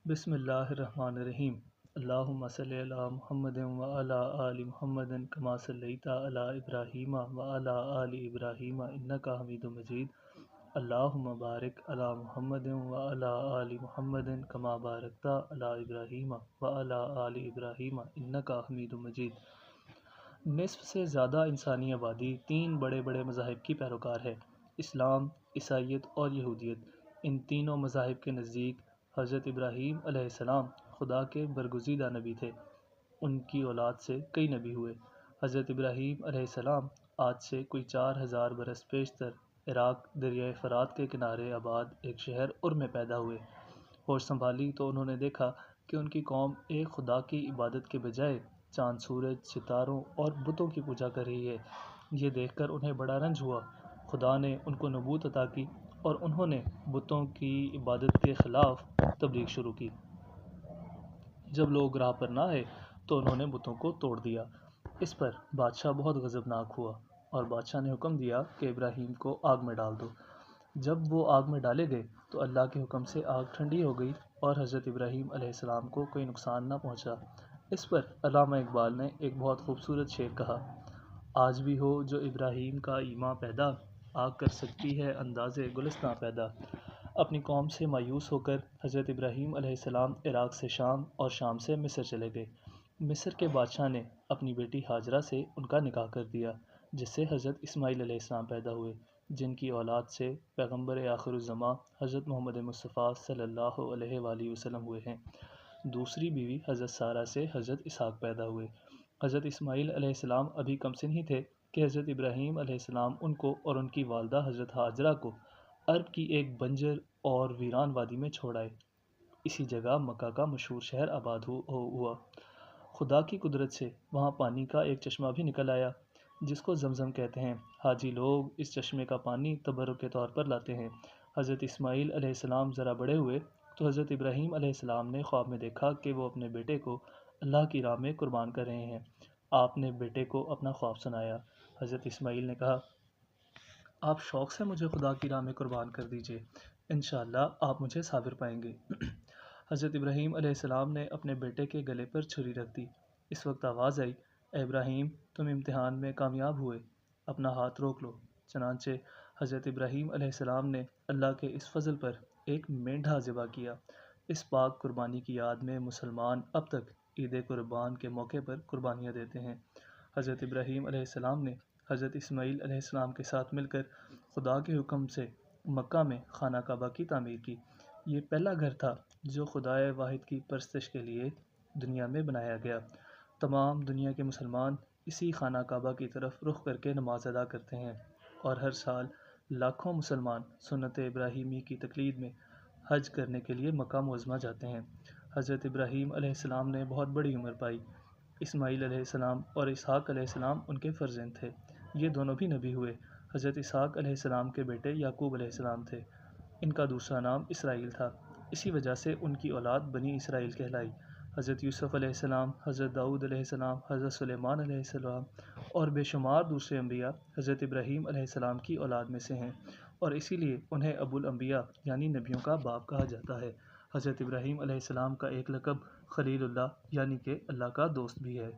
بسم اللہ الرحمن الرحیم۔ اللہم صلی علی محمد وعلی آل محمد کما صلیت علی ابراہیم وعلی آل ابراہیم انک حمید مجید۔ اللہم بارک علی محمد وعلی آل محمد کما بارکت علی ابراہیم وعلی آل ابراہیم انک حمید مجید۔ نصف سے زیادہ انسانی آبادی تین بڑے بڑے مذاہب کی پیروکار ہے: اسلام، عیسائیت اور یہودیت۔ ان تینوں مذاہب کے نزدیک حضرت ابراہیم علیہ السلام خدا کے برگزیدہ نبی تھے۔ ان کی اولاد سے کئی نبی ہوئے۔ حضرت ابراہیم علیہ السلام آج سے کوئی 4000 برس پیشتر عراق دریائے فرات کے کنارے آباد ایک شہر ار میں پیدا ہوئے۔ ہوش سنبھالی تو انہوں نے دیکھا کہ ان کی قوم ایک خدا کی عبادت کے بجائے چاند، سورج، ستاروں اور بتوں کی پوجا کر رہی ہے۔ یہ دیکھ کر انہیں بڑا رنج ہوا۔ خدا نے ان کو نبوت عطا کی اور انہوں نے بتوں کی عبادت کے خلاف تبلیغ شروع کی۔ جب لوگ راہ پر نہ آئے تو انہوں نے بتوں کو توڑ دیا۔ اس پر بادشاہ بہت غضبناک ہوا اور بادشاہ نے حکم دیا کہ ابراہیم کو آگ میں ڈال دو۔ جب وہ آگ میں ڈالے گئے تو اللہ کے حکم سے آگ ٹھنڈی ہو گئی اور حضرت ابراہیم علیہ السلام کو کوئی نقصان نہ پہنچا۔ اس پر علامہ اقبال نے ایک بہت خوبصورت شعر کہا: آج بھی ہو جو ابراہیم کا ایمان پیدا، آگ کر سکتی ہے انداز گلستاں پیدا۔ اپنی قوم سے مایوس ہو کر حضرت ابراہیم علیہ السلام عراق سے شام اور شام سے مصر چلے گئے۔ مصر کے بادشاہ نے اپنی بیٹی ہاجرہ سے ان کا نکاح کر دیا، جس سے حضرت اسماعیل علیہ السلام پیدا ہوئے، جن کی اولاد سے پیغمبر آخر الزماں حضرت محمد مصطفیٰ صلی اللہ علیہ وآلہ وسلم ہوئے ہیں۔ دوسری بیوی حضرت سارہ سے حضرت اسحاق پیدا ہوئے۔ حضرت اسماعیل علیہ السلام ابھی کم سن ہی تھے کہ حضرت ابراہیم علیہ السلام ان کو اور ان کی والدہ حضرت ہاجرہ کو عرب کی ایک بنجر اور ویران وادی میں چھوڑ آئے۔ اسی جگہ مکہ کا مشہور شہر آباد ہوا۔ خدا کی قدرت سے وہاں پانی کا ایک چشمہ بھی نکل آیا، جس کو زمزم کہتے ہیں۔ حاجی لوگ اس چشمے کا پانی تبرک کے طور پر لاتے ہیں۔ حضرت اسماعیل علیہ السلام ذرا بڑے ہوئے تو حضرت ابراہیم علیہ السلام نے خواب میں دیکھا کہ وہ اپنے بیٹے کو اللہ کی راہ میں قربان کر رہے ہیں۔ آپ نے بیٹے کو اپنا خواب سنایا۔ حضرت اسماعیل نے کہا: آپ شوق سے مجھے خدا کی راہ میں قربان کر دیجئے، انشاءاللہ آپ مجھے صابر پائیں گے۔ حضرت ابراہیم علیہ السلام نے اپنے بیٹے کے گلے پر چھری رکھ دی۔ اس وقت آواز آئی: اے ابراہیم، تم امتحان میں کامیاب ہوئے، اپنا ہاتھ روک لو۔ چنانچہ حضرت ابراہیم علیہ السلام نے اللہ کے اس فضل پر ایک مینڈھا ذبح کیا۔ اس پاک قربانی کی یاد میں مسلمان اب تک عید قربان کے موقع پر قربانیاں دیتے ہیں۔ حضرت ابراہیم علیہ السلام نے حضرت اسماعیل علیہ السلام کے ساتھ مل کر خدا کے حکم سے مکہ میں خانہ کعبہ کی تعمیر کی۔ یہ پہلا گھر تھا جو خدائے واحد کی پرستش کے لیے دنیا میں بنایا گیا۔ تمام دنیا کے مسلمان اسی خانہ کعبہ کی طرف رخ کر کے نماز ادا کرتے ہیں اور ہر سال لاکھوں مسلمان سنت ابراہیمی کی تقلید میں حج کرنے کے لیے مکہ معظمہ جاتے ہیں۔ حضرت ابراہیم علیہ السلام نے بہت بڑی عمر پائی۔ اسماعیل علیہ السلام اور اسحاق علیہ السلام ان کے فرزند تھے۔ یہ دونوں بھی نبی ہوئے۔ حضرت اسحاق علیہ السلام کے بیٹے یعقوب علیہ السلام تھے۔ ان کا دوسرا نام اسرائیل تھا، اسی وجہ سے ان کی اولاد بنی اسرائیل کہلائی۔ حضرت یوسف علیہ السلام، حضرت داؤد علیہ السلام، حضرت سلیمان علیہ السلام اور بے شمار دوسرے انبیاء حضرت ابراہیم علیہ السلام کی اولاد میں سے ہیں، اور اسی لیے انہیں ابو الانبیاء یعنی نبیوں کا باپ کہا جاتا ہے۔ حضرت ابراہیم علیہ السلام کا ایک لقب خلیل اللہ یعنی کہ اللہ کا دوست بھی ہے۔